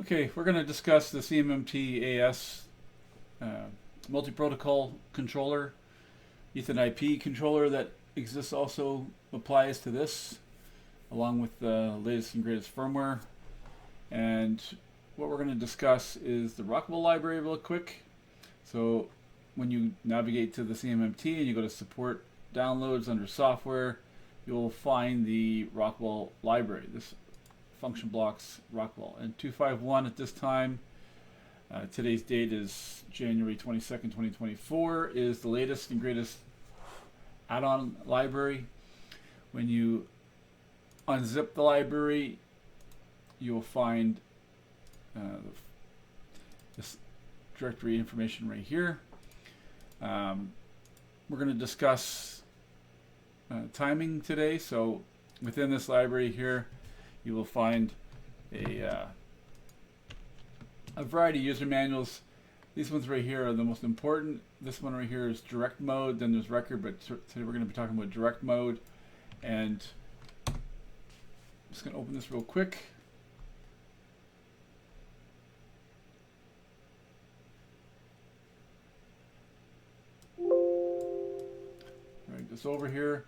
Okay, we're going to discuss the CMMT-AS multi-protocol controller. EtherIP controller that exists also applies to this, along with the latest and greatest firmware. And what we're going to discuss is the Rockwell library real quick. So when you navigate to the CMMT and you go to support downloads under software, you'll find the Rockwell library, this function blocks Rockwell. And 251 at this time, today's date is January 22nd, 2024, is the latest and greatest add-on library. When you unzip the library, you'll find this directory information right here. We're going to discuss timing today. So within this library here, you will find a variety of user manuals. These ones right here are the most important. This one right here is direct mode, then there's record, but today we're going to be talking about direct mode. And I'm just going to open this real quick. Right, this over here.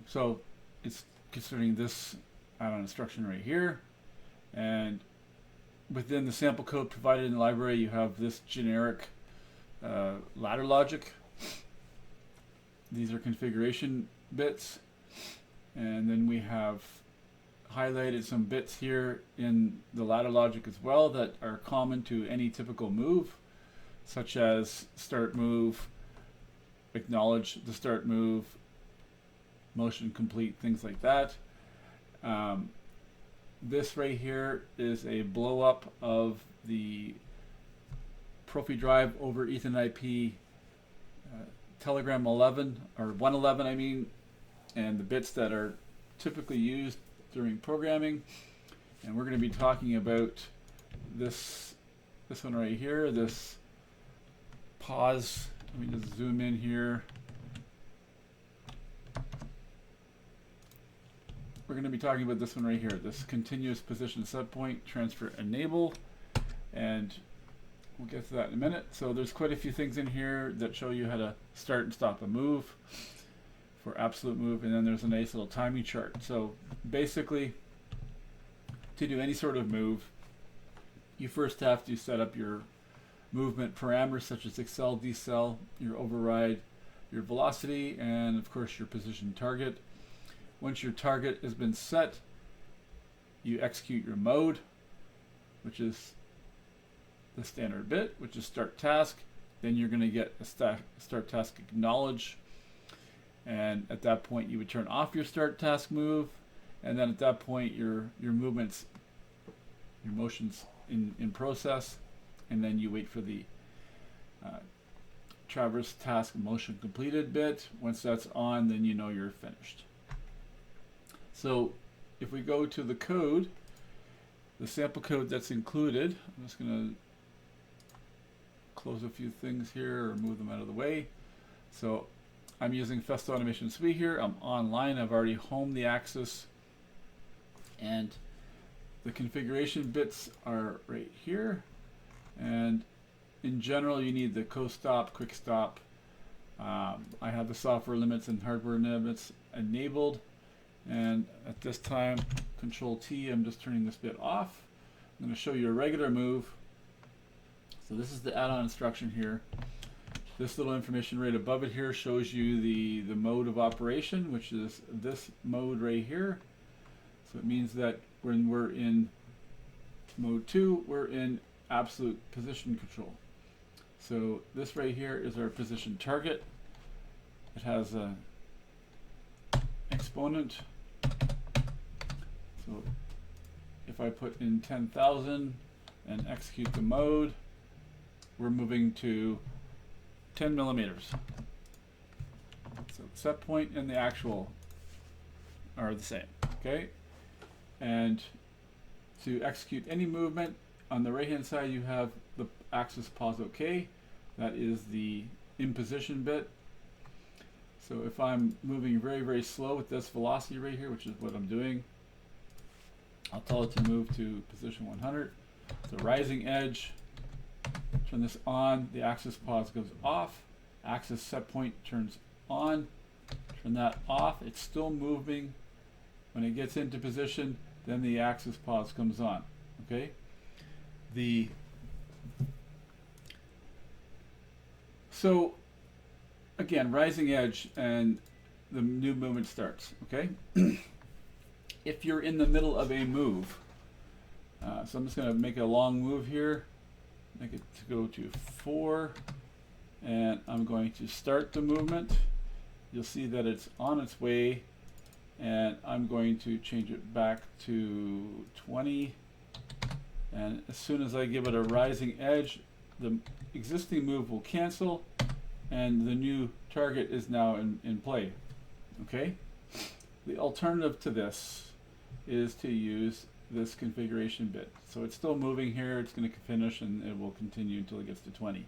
So it's considering this add-on instruction right here. And within the sample code provided in the library, you have this generic ladder logic. These are configuration bits. And then we have highlighted some bits here in the ladder logic as well that are common to any typical move, such as start move, acknowledge the start move, motion complete, things like that. This right here is a blow up of the Profi drive over EthIP Telegram 11 or 111, I mean, and the bits that are typically used during programming. And we're going to be talking about this one right here, this pause. Let me just zoom in here. We're going to be talking about this one right here, this continuous position setpoint transfer enable, and we'll get to that in a minute. So there's quite a few things in here that show you how to start and stop a move for absolute move, and then there's a nice little timing chart. So basically, to do any sort of move, you first have to set up your movement parameters such as accel, decel, your override, your velocity, and of course your position target. Once your target has been set, you execute your mode, which is the standard bit, which is start task. Then you're going to get a start task acknowledge. And at that point, you would turn off your start task move. And then at that point, your movements, your motions in process. And then you wait for the traverse task motion completed bit. Once that's on, then you know you're finished. So if we go to the code, the sample code that's included, I'm just going to close a few things here or move them out of the way. So I'm using Festo Automation Suite here. I'm online. I've already homed the axis. And the configuration bits are right here. And in general, you need the co-stop, quick stop. I have the software limits and hardware limits enabled. And at this time, Control T, I'm just turning this bit off. I'm going to show you a regular move. So this is the add-on instruction here. This little information right above it here shows you the mode of operation, which is this mode right here. So it means that when we're in mode 2, we're in absolute position control. So this right here is our position target. It has a exponent. So if I put in 10,000 and execute the mode, we're moving to 10 millimeters. So the set point and the actual are the same, okay? And to execute any movement, on the right hand side you have the axis pause OK. That is the in position bit. So if I'm moving very, very slow with this velocity right here, which is what I'm doing, I'll tell it to move to position 100. So rising edge, turn this on, the axis pause goes off, axis set point turns on, turn that off, it's still moving. When it gets into position, then the axis pause comes on. Okay? So again, rising edge and the new movement starts. Okay? If you're in the middle of a move, so I'm just going to make a long move here, make it to go to 4, and I'm going to start the movement. You'll see that it's on its way, and I'm going to change it back to 20, and as soon as I give it a rising edge, the existing move will cancel and the new target is now in play. Okay? The alternative to this is to use this configuration bit. So it's still moving here, it's going to finish, and it will continue until it gets to 20.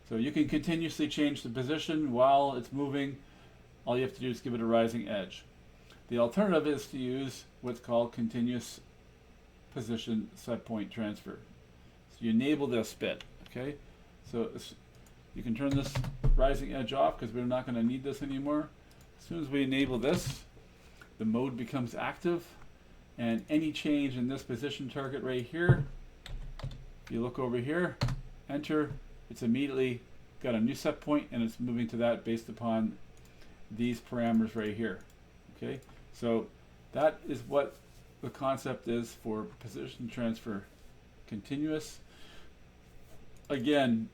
So you can continuously change the position while it's moving. All you have to do is give it a rising edge. The alternative is to use what's called continuous position set point transfer. So you enable this bit. Okay? So you can turn this rising edge off because we're not going to need this anymore. As soon as we enable this, the mode becomes active, and any change in this position target right here, if you look over here, enter, it's immediately got a new set point and it's moving to that based upon these parameters right here. Okay, so that is what the concept is for position transfer continuous. Again,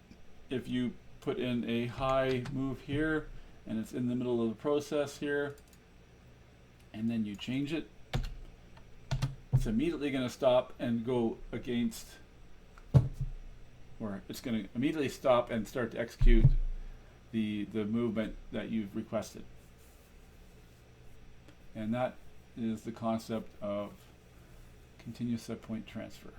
if you put in a high move here and it's in the middle of the process here, and then you change it, it's immediately going to stop and go against, or it's going to immediately stop and start to execute the movement that you've requested. And that is the concept of continuous set point transfer.